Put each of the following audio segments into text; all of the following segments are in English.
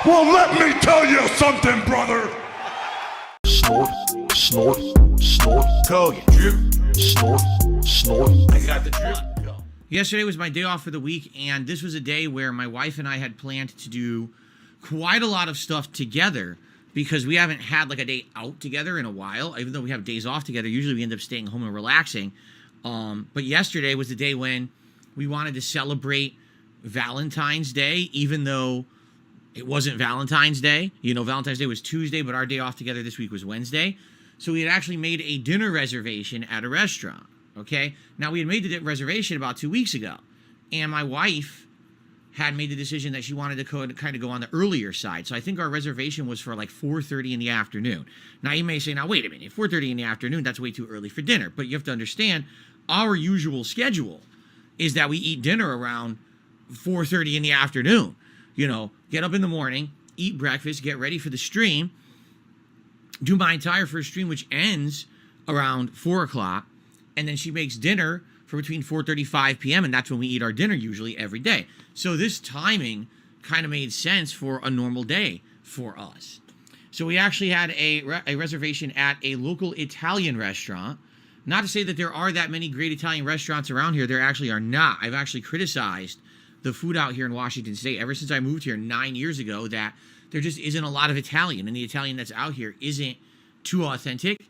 Well, let me tell you something, brother. Snort, snort, snort. Go, you drip. Snort, snort. I got the drip. Go. Yesterday was my day off for the week, and this was a day where my wife and I had planned to do quite a lot of stuff together because we haven't had like a day out together in a while. Even though we have days off together, usually we end up staying home and relaxing. But yesterday was the day when we wanted to celebrate Valentine's Day, even though it wasn't Valentine's Day. You know, Valentine's Day was Tuesday, but our day off together this week was Wednesday. So we had actually made a dinner reservation at a restaurant, okay? Now, we had made the reservation about 2 weeks ago, and my wife had made the decision that she wanted to kind of go on the earlier side. So I think our reservation was for like 4:30 in the afternoon. Now, you may say, now, wait a minute, 4:30 in the afternoon, that's way too early for dinner. But you have to understand, our usual schedule is that we eat dinner around 4:30 in the afternoon. You know, get up in the morning, eat breakfast, get ready for the stream, do my entire first stream, which ends around 4 o'clock, and then she makes dinner for between 4:35 p.m., and that's when we eat our dinner usually every day. So this timing kind of made sense for a normal day for us. So we actually had a reservation at a local Italian restaurant. Not to say that there are that many great Italian restaurants around here. There actually are not. I've actually criticized the food out here in Washington State ever since I moved here 9 years ago, that there just isn't a lot of Italian, and the Italian that's out here isn't too authentic.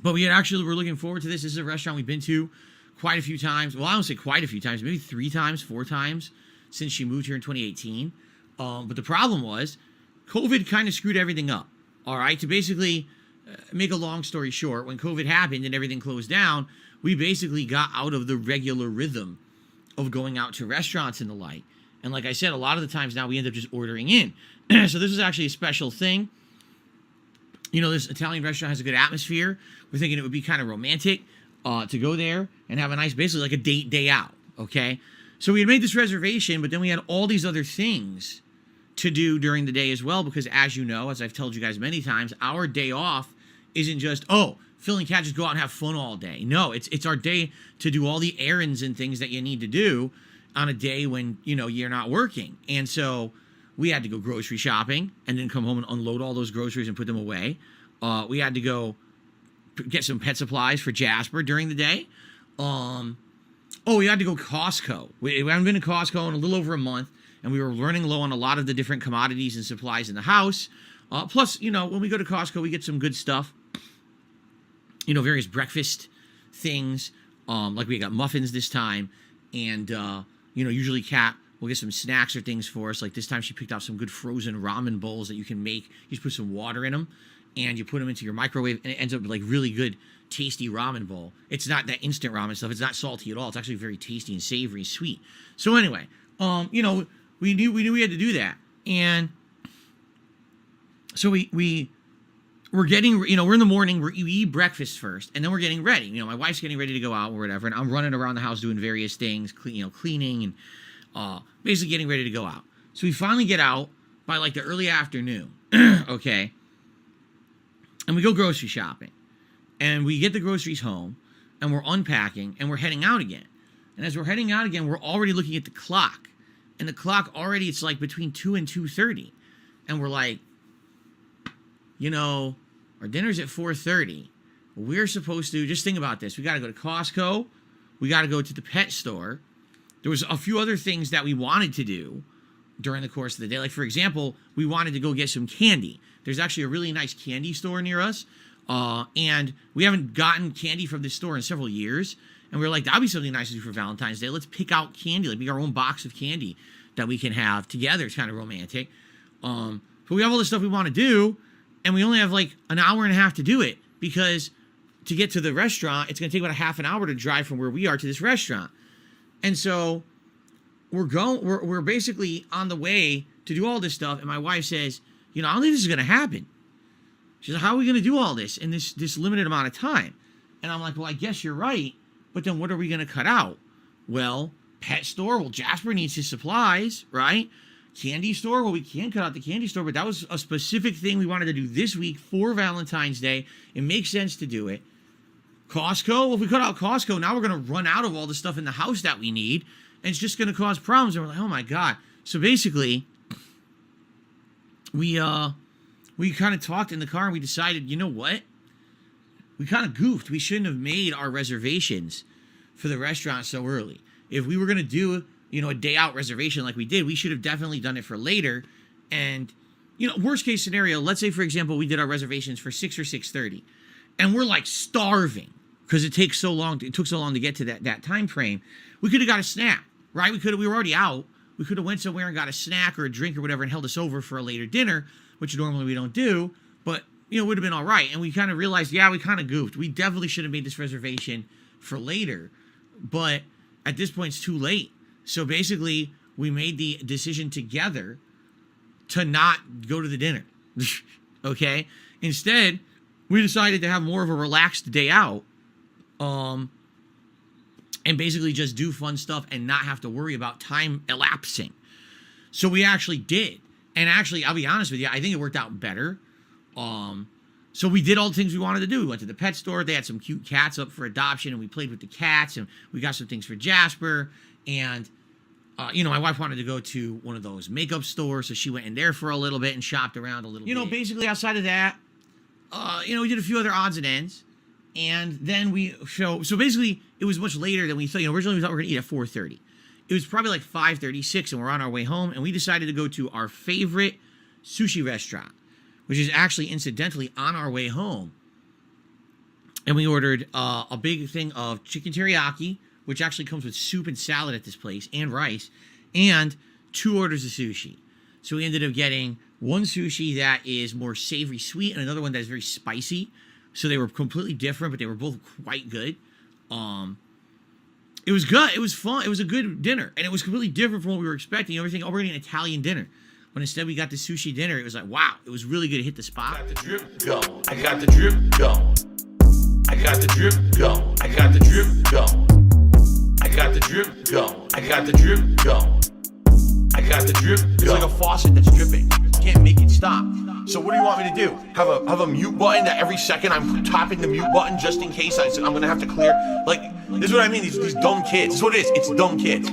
But we were looking forward to this. This is a restaurant we've been to quite a few times. Well, I don't say quite a few times, maybe 3 times, 4 times since she moved here in 2018. But the problem was COVID kind of screwed everything up. All right, to basically make a long story short, when COVID happened and everything closed down, we basically got out of the regular rhythm of going out to restaurants and the like. And like I said, a lot of the times now we end up just ordering in. So this is actually a special thing. You know, this Italian restaurant has a good atmosphere. We're thinking it would be kind of romantic to go there and have a nice, basically like a date day out, okay? So we had made this reservation, but then we had all these other things to do during the day as well, because as you know, as I've told you guys many times, our day off isn't just, oh, Phil and Kat just go out and have fun all day. No, it's our day to do all the errands and things that you need to do on a day when, you know, you're not working. And so we had to go grocery shopping and then come home and unload all those groceries and put them away. We had to go get some pet supplies for Jasper during the day. We had to go Costco. We haven't been to Costco in a little over a month, and we were running low on a lot of the different commodities and supplies in the house. Plus, you know, when we go to Costco, we get some good stuff. You know, various breakfast things. Like we got muffins this time. And, you know, usually Kat will get some snacks or things for us. Like this time she picked out some good frozen ramen bowls that you can make. You just put some water in them and you put them into your microwave, and it ends up with like really good, tasty ramen bowl. It's not that instant ramen stuff. It's not salty at all. It's actually very tasty and savory, sweet. So anyway, you know, we knew we had to do that. And so we're getting, you know, we're in the morning, we eat breakfast first, and then we're getting ready. You know, my wife's getting ready to go out or whatever, and I'm running around the house doing various things, cleaning and basically getting ready to go out. So we finally get out by like the early afternoon, okay? And we go grocery shopping. And we get the groceries home, and we're unpacking, and we're heading out again. And as we're heading out again, we're already looking at the clock. And the clock already, it's like between 2 and 2:30. And we're like, you know, our dinner's at 4:30. We're supposed to, just think about this. We got to go to Costco. We got to go to the pet store. There was a few other things that we wanted to do during the course of the day. Like, for example, we wanted to go get some candy. There's actually a really nice candy store near us. And we haven't gotten candy from this store in several years. And we were like, that'd be something nice to do for Valentine's Day. Let's pick out candy, like make our own box of candy that we can have together. It's kind of romantic. But we have all this stuff we want to do, and we only have like an hour and a half to do it, because to get to the restaurant, it's going to take about a half an hour to drive from where we are to this restaurant. And so we're basically on the way to do all this stuff. And my wife says, you know, I don't think this is going to happen. She's like, how are we going to do all this in this limited amount of time? And I'm like, well, I guess you're right. But then what are we going to cut out? Well, pet store. Well, Jasper needs his supplies, right? Candy store. Well, we can cut out the candy store, but that was a specific thing we wanted to do this week for Valentine's Day. It makes sense to do it. Costco. Well, if we cut out Costco, now we're going to run out of all the stuff in the house that we need, and it's just going to cause problems. And we're like, oh my God. So basically, we kind of talked in the car and we decided, you know what? We kind of goofed. We shouldn't have made our reservations for the restaurant so early. If we were going to do, a day out reservation like we did, we should have definitely done it for later. And, worst case scenario, let's say, for example, we did our reservations for 6 or 6:30 and we're like starving because it took so long to get to that time frame. We could have got a snack, right? We were already out. We could have went somewhere and got a snack or a drink or whatever and held us over for a later dinner, which normally we don't do, but it would have been all right. And we kind of realized, yeah, we kind of goofed. We definitely should have made this reservation for later, but at this point it's too late. So basically we made the decision together to not go to the dinner. Okay. Instead, we decided to have more of a relaxed day out. And basically just do fun stuff and not have to worry about time elapsing. So we actually did. And actually, I'll be honest with you, I think it worked out better. So we did all the things we wanted to do. We went to the pet store. They had some cute cats up for adoption, and we played with the cats, and we got some things for Jasper. And, my wife wanted to go to one of those makeup stores, so she went in there for a little bit and shopped around a little bit. Basically outside of that, we did a few other odds and ends. And then so basically it was much later than we thought. Originally we thought we were going to eat at 4:30. It was probably like 5:36 and we're on our way home, and we decided to go to our favorite sushi restaurant, which is actually incidentally on our way home. And we ordered a big thing of chicken teriyaki, which actually comes with soup and salad at this place and rice, and 2 orders of sushi. So we ended up getting one sushi that is more savory sweet and another one that is very spicy. So they were completely different, but they were both quite good. It was good. It was fun. It was a good dinner. And it was completely different from what we were expecting. Everything, we're getting an Italian dinner. But instead we got the sushi dinner. It was like, wow, it was really good to hit the spot. I got the drip going. I got the drip going. I got the drip going. I got the drip going. I got the drip going. I got the drip going. I got the drip going. It's like a faucet that's dripping. You can't make it stop. So what do you want me to do? Have a mute button that every second I'm tapping the mute button just in case I'm gonna have to clear? Like, this is what I mean, these dumb kids. This is what it is, it's dumb kids.